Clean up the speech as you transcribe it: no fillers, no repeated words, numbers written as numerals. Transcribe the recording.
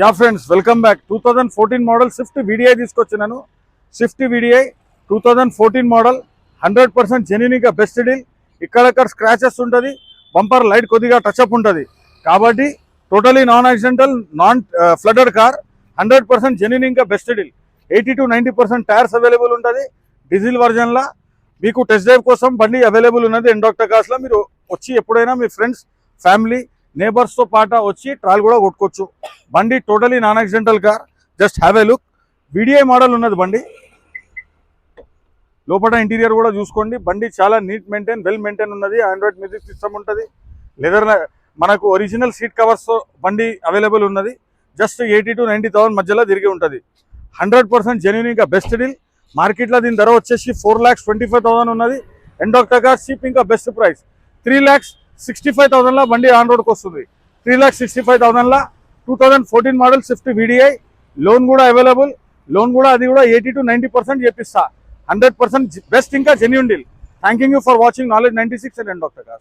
Yeah friends, welcome back. 2014 model Swift VDI తీసుకొచ్చినాను. Swift VDI 2014 model 100% జెన్యూన్గా best deal. ఇక్కడక్కడ scratches ఉంటుంది, bumper light కొద్దిగా టచ్అప్ ఉంటుంది. కాబట్టి totally non accidental, non flooded car. 100% జెన్యూన్గా best deal. 80 to 90% tyres available ఉంటుంది. డీజిల్ వర్జన్లా మీకు టెస్ట్ డ్రైవ్ కోసం బండి అవైలబుల్ ఉన్నది ఎండాక్టర్ కార్స్లో. మీరు వచ్చి ఎప్పుడైనా మీ ఫ్రెండ్స్, ఫ్యామిలీ, నేబర్స్తో పాటు వచ్చి ట్రయల్ కూడా కొట్టుకోవచ్చు. బండి totally non accidental car. Just have a look. VDI model ఉన్నది బండి. లోపల ఇంటీరియర్ కూడా చూసుకోండి. బండి చాలా నీట్ మెయింటైన్, వెల్ మెయింటైన్ ఉన్నది. ఆండ్రాయిడ్ మ్యూజిక్ సిస్టమ్ ఉంటుంది. లెదర్ మనకు ఒరిజినల్ సీట్ కవర్స్తో బండి అవైలబుల్ ఉన్నది. జస్ట్ 80 to 90,000 మధ్యలో తిరిగి ఉంటుంది. 100% జెన్యూన్గా బెస్ట్ డీల్. మార్కెట్లో దీని ధర వచ్చేసి 4,25,000 ఉన్నది. ఎండాక్టర్ కార్ చీప్, ఇంకా బెస్ట్ ప్రైస్ 3,65,000 బండి ఆన్ రోడ్కి వస్తుంది. 3,65,000 2014 మోడల్ స్విఫ్ట్ వీడిఐ. లోన్ కూడా అవైలబుల్. లోన్ కూడా అది కూడా 80 to 90% చేపిస్తా. 100% బెస్ట్, ఇంకా genuine deal. Thank you for watching knowledge 96 and ఎండాక్టర్ కార్స్.